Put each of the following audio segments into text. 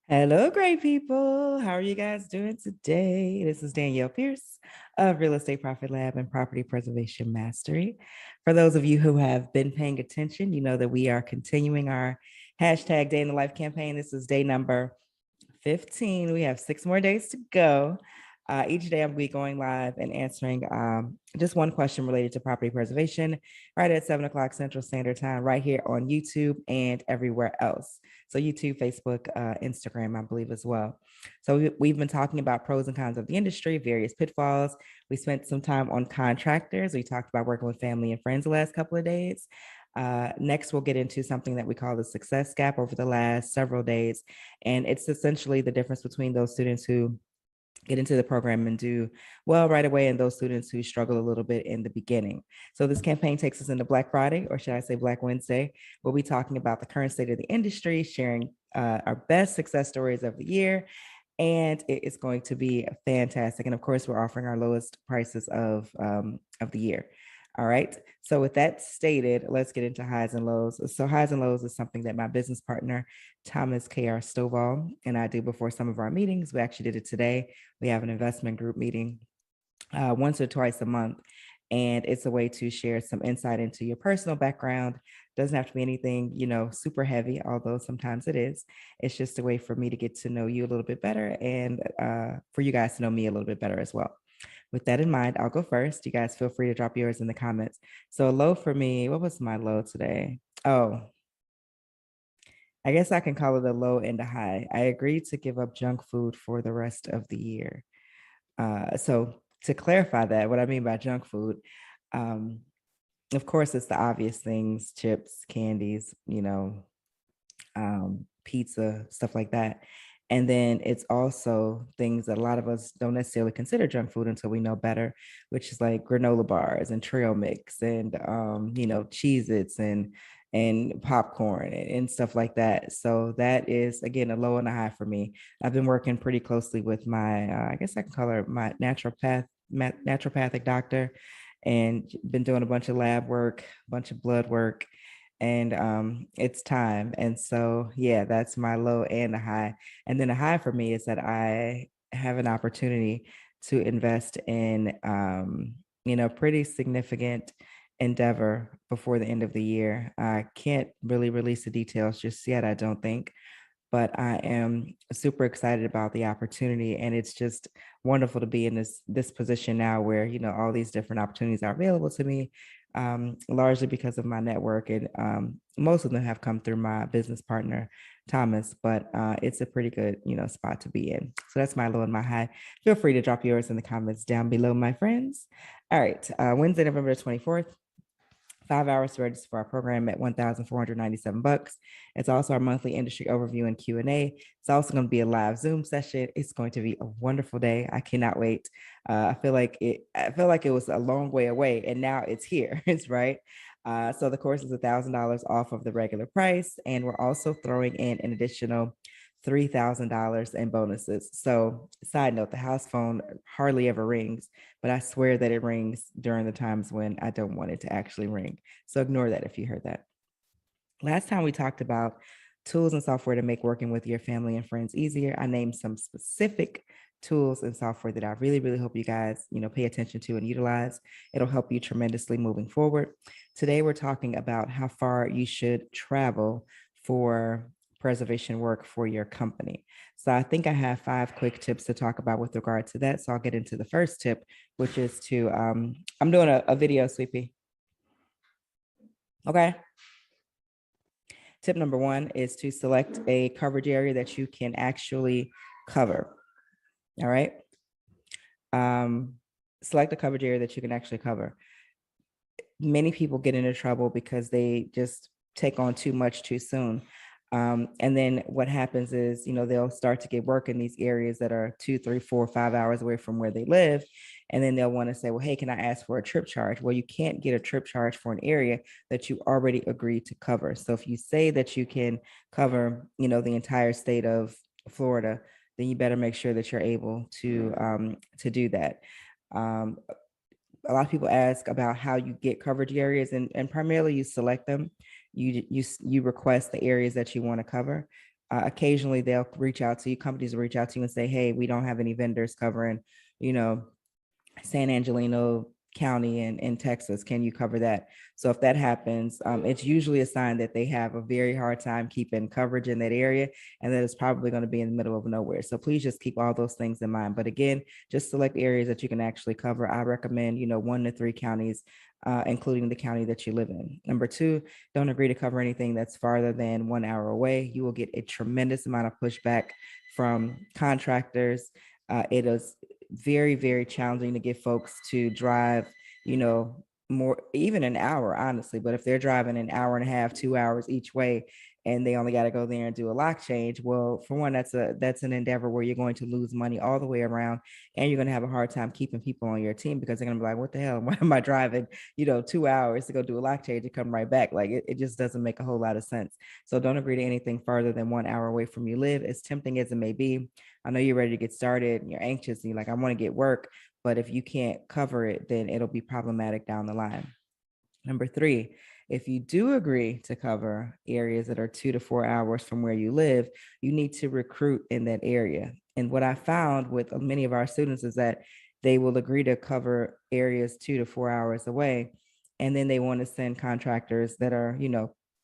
Hello, great people. How are you guys doing today? This is Danielle Pierce of Real Estate Profit Lab and Property Preservation Mastery. For those of you who have been paying attention, you know that we are continuing our hashtag Day in the Life campaign. This is day number 15. We have 6 more days to go. Each day I'll be going live and answering just one question related to property preservation right at 7 o'clock Central Standard Time, right here on YouTube and everywhere else. So YouTube, Facebook, Instagram, I believe as well. So we've been talking about pros and cons of the industry, various pitfalls. We spent some time on contractors. We talked about working with family and friends the last couple of days. Next, we'll get into something that we call the success gap over the last several days. And it's essentially the difference between those students who get into the program and do well right away and those students who struggle a little bit in the beginning. So this campaign takes us into Black Friday, or should I say Black Wednesday. We'll be talking about the current state of the industry, sharing our best success stories of the year, and it is going to be fantastic. And of course, we're offering our lowest prices of the year. All right. So with that stated, let's get into highs and lows. So highs and lows is something that my business partner, Thomas K.R. Stovall, and I do before some of our meetings. We actually did it today. We have an investment group meeting once or twice a month. And it's a way to share some insight into your personal background. Doesn't have to be anything, super heavy, although sometimes it is. It's just a way for me to get to know you a little bit better and for you guys to know me a little bit better as well. With that in mind, I'll go first. You guys feel free to drop yours in the comments. So a low for me, what was my low today? Oh, I guess I can call it a low and a high. I agreed to give up junk food for the rest of the year. So to clarify that, what I mean by junk food, um, of course, it's the obvious things, chips, candies, pizza, stuff like that. And then it's also things that a lot of us don't necessarily consider junk food until we know better, which is like granola bars and trail mix and Cheez-Its and popcorn and stuff like that. So that is again a low and a high for me. I've been working pretty closely with my I guess I can call her my naturopathic doctor, and been doing a bunch of lab work, a bunch of blood work, and it's time. And so yeah, that's my low and a high. And then a high for me is that I have an opportunity to invest in pretty significant endeavor before the end of the year. I can't really release the details just yet, I don't think, but I am super excited about the opportunity, and it's just wonderful to be in this position now where all these different opportunities are available to me, largely because of my network, and most of them have come through my business partner Thomas. But it's a pretty good spot to be in. So that's my low and my high. Feel free to drop yours in the comments down below, my friends. All right, Wednesday, November 24th. 5 hours to register for our program at $1,497. It's also our monthly industry overview and Q&A. It's also going to be a live Zoom session. It's going to be a wonderful day. I cannot wait. I feel like it was a long way away, and now it's here. It's right. So the course is $1,000 off of the regular price, and we're also throwing in an additional $3,000 in bonuses. So, side note, the house phone hardly ever rings, but I swear that it rings during the times when I don't want it to actually ring. So, ignore that if you heard that. Last time we talked about tools and software to make working with your family and friends easier. I named some specific tools and software that I really, really hope you guys, pay attention to and utilize. It'll help you tremendously moving forward. Today, we're talking about how far you should travel for preservation work for your company. So I think I have 5 quick tips to talk about with regard to that. So I'll get into the first tip, which is to, I'm doing a video, Sweepy. Okay. Tip number 1 is to select a coverage area that you can actually cover. All right. Select a coverage area that you can actually cover. Many people get into trouble because they just take on too much too soon. And then what happens is, they'll start to get work in these areas that are 2, 3, 4, 5 hours away from where they live. And then they'll want to say, well, hey, can I ask for a trip charge? Well, you can't get a trip charge for an area that you already agreed to cover. So if you say that you can cover, the entire state of Florida, then you better make sure that you're able to do that. A lot of people ask about how you get coverage areas, and primarily you select them. You request the areas that you want to cover. Occasionally they'll reach out to you, companies will reach out to you and say, hey, we don't have any vendors covering, you know, San Angelino County in Texas. Can you cover that? So if that happens, it's usually a sign that they have a very hard time keeping coverage in that area, and that it's probably going to be in the middle of nowhere. So please just keep all those things in mind. But again, just select areas that you can actually cover. I recommend, 1 to 3 counties, including the county that you live in. Number two, don't agree to cover anything that's farther than 1 hour away. You will get a tremendous amount of pushback from contractors. It is very, very challenging to get folks to drive, more, even an hour, honestly. But if they're driving an hour and a half, 2 hours each way, and they only got to go there and do a lock change, well, for one, that's an endeavor where you're going to lose money all the way around, and you're going to have a hard time keeping people on your team, because they're going to be like, what the hell, why am I driving 2 hours to go do a lock change and come right back? Like, it just doesn't make a whole lot of sense. So don't agree to anything further than 1 hour away from you live, as tempting as it may be. I know you're ready to get started and you're anxious and you're like, I want to get work, but if you can't cover it, then it'll be problematic down the line. Number three, if you do agree to cover areas that are 2 to 4 hours from where you live, you need to recruit in that area. And what I found with many of our students is that they will agree to cover areas 2 to 4 hours away, and then they want to send contractors that are,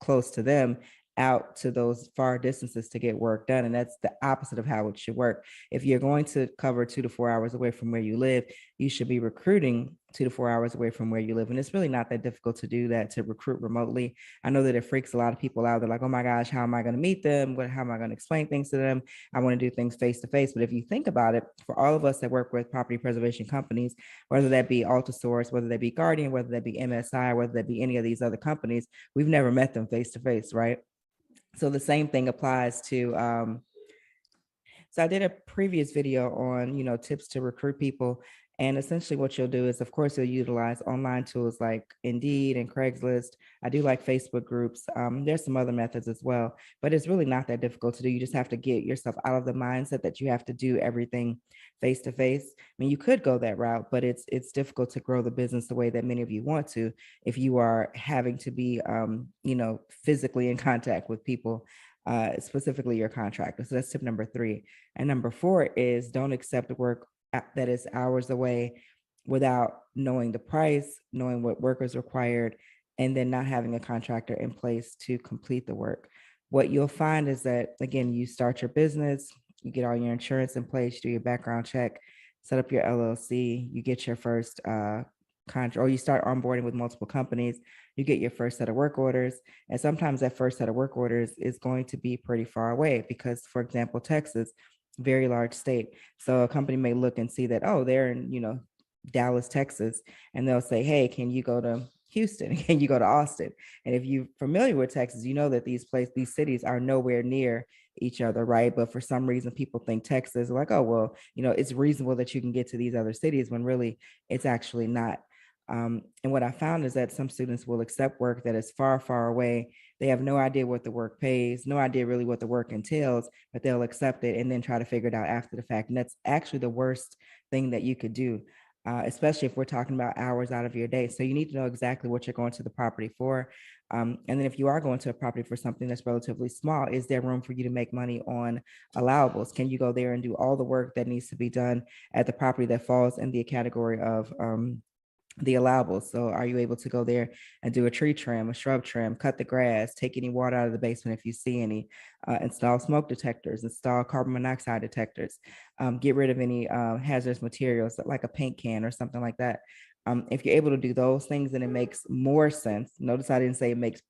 close to them out to those far distances to get work done. And that's the opposite of how it should work. If you're going to cover 2 to 4 hours away from where you live, you should be recruiting 2 to 4 hours away from where you live. And it's really not that difficult to do that, to recruit remotely. I know that it freaks a lot of people out. They're like, oh my gosh, how am I going to meet them? How am I going to explain things to them? I want to do things face to face. But if you think about it, for all of us that work with property preservation companies, whether that be Altasource, whether that be Guardian, whether that be MSI, whether that be any of these other companies, we've never met them face to face, right? So the same thing applies to, so I did a previous video on, tips to recruit people. And essentially what you'll do is, of course, you'll utilize online tools like Indeed and Craigslist. I do like Facebook groups. There's some other methods as well, but it's really not that difficult to do. You just have to get yourself out of the mindset that you have to do everything face to face. I mean, you could go that route, but it's difficult to grow the business the way that many of you want to if you are having to be, physically in contact with people, specifically your contractor. So that's tip number three. And number four is, don't accept work that is hours away without knowing the price, knowing what work is required, and then not having a contractor in place to complete the work. What you'll find is that, again, you start your business, you get all your insurance in place, you do your background check, set up your LLC, you get your first contract, or you start onboarding with multiple companies, you get your first set of work orders. And sometimes that first set of work orders is going to be pretty far away because, for example, Texas, very large state. So a company may look and see that, oh, they're in, Dallas, Texas, and they'll say, hey, can you go to Houston? Can you go to Austin? And if you're familiar with Texas, you know that these cities are nowhere near each other, right? But for some reason, people think Texas, like, oh, well, it's reasonable that you can get to these other cities, when really it's actually not. And what I found is that some students will accept work that is far, far away. They have no idea what the work pays, no idea really what the work entails, but they'll accept it and then try to figure it out after the fact. And that's actually the worst thing that you could do, especially if we're talking about hours out of your day. So you need to know exactly what you're going to the property for. And then if you are going to a property for something that's relatively small, is there room for you to make money on allowables? Can you go there and do all the work that needs to be done at the property that falls in the category of the allowables? So are you able to go there and do a tree trim, a shrub trim, cut the grass, take any water out of the basement if you see any, install smoke detectors, install carbon monoxide detectors, get rid of any hazardous materials like a paint can or something like that. If you're able to do those things, then it makes more sense. Notice I didn't say it makes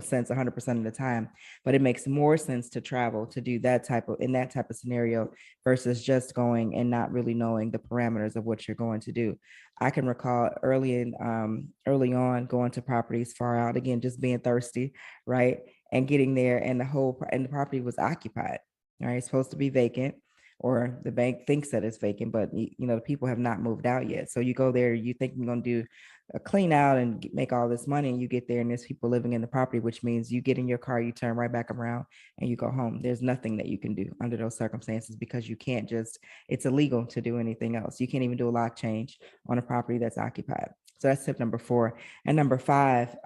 sense 100% of the time, but it makes more sense to travel to do that type of scenario versus just going and not really knowing the parameters of what you're going to do. I can recall early on going to properties far out, again, just being thirsty, right? And getting there and the property was occupied, right? It's supposed to be vacant, or the bank thinks that it's vacant, but the people have not moved out yet. So you go there, you think you're going to do a clean out and make all this money, and you get there and there's people living in the property, which means you get in your car, you turn right back around and you go home. There's nothing that you can do under those circumstances, because you can't it's illegal to do anything else. You can't even do a lock change on a property that's occupied. So that's tip number 4. And number 5,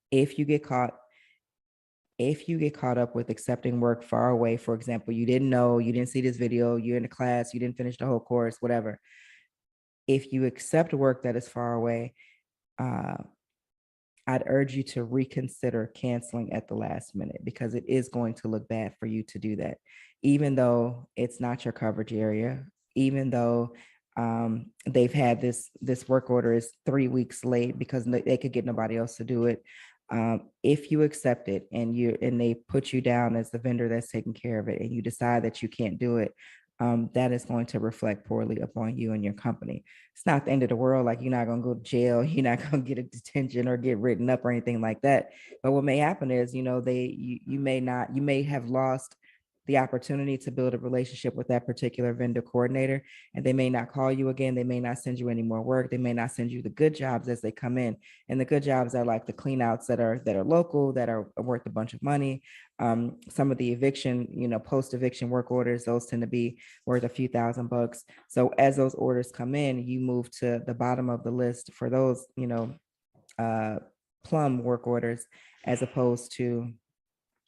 if you get caught if you get caught up with accepting work far away, for example, you didn't know, you didn't see this video, you're in a class, you didn't finish the whole course, whatever. If you accept work that is far away, uh, I'd urge you to reconsider canceling at the last minute because it is going to look bad for you to do that, even though it's not your coverage area, even though they've had this work order is 3 weeks late because they could get nobody else to do it. If you accept it and they put you down as the vendor that's taking care of it, and you decide that you can't do it, that is going to reflect poorly upon you and your company. It's not the end of the world. Like, you're not going to go to jail, you're not going to get a detention or get written up or anything like that. But what may happen is, you may have lost the opportunity to build a relationship with that particular vendor coordinator, and they may not call you again. They may not send you any more work. They may not send you the good jobs as they come in. And the good jobs are like the clean outs that are local, that are worth a bunch of money. Some of the eviction, post eviction work orders, those tend to be worth a few $1,000s. So as those orders come in, you move to the bottom of the list for those, plum work orders, as opposed to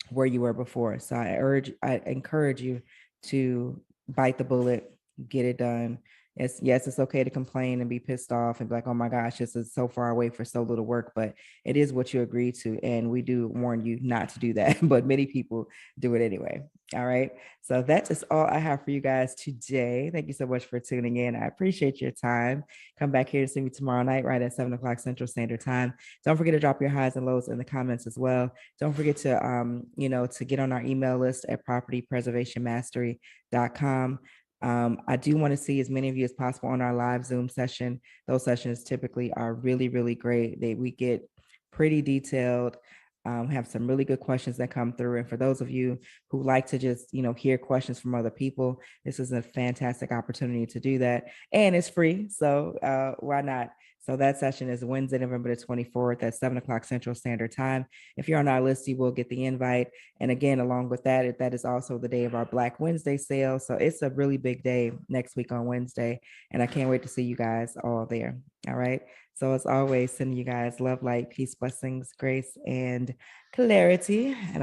where you were before. So I encourage you to bite the bullet, get it done. Yes, it's okay to complain and be pissed off and be like, oh my gosh, this is so far away for so little work, but it is what you agreed to. And we do warn you not to do that, but many people do it anyway. All right. So that is all I have for you guys today. Thank you so much for tuning in. I appreciate your time. Come back here to see me tomorrow night, right at 7 o'clock Central Standard Time. Don't forget to drop your highs and lows in the comments as well. Don't forget to, to get on our email list at propertypreservationmastery.com. I do want to see as many of you as possible on our live Zoom session. Those sessions typically are really, really great. We get pretty detailed, have some really good questions that come through. And for those of you who like to just, hear questions from other people, this is a fantastic opportunity to do that. And it's free. So why not? So that session is Wednesday, November the 24th at 7 o'clock Central Standard Time. If you're on our list, you will get the invite. And again, along with that, that is also the day of our Black Wednesday sale. So it's a really big day next week on Wednesday. And I can't wait to see you guys all there. All right. So as always, sending you guys love, light, peace, blessings, grace, and clarity. And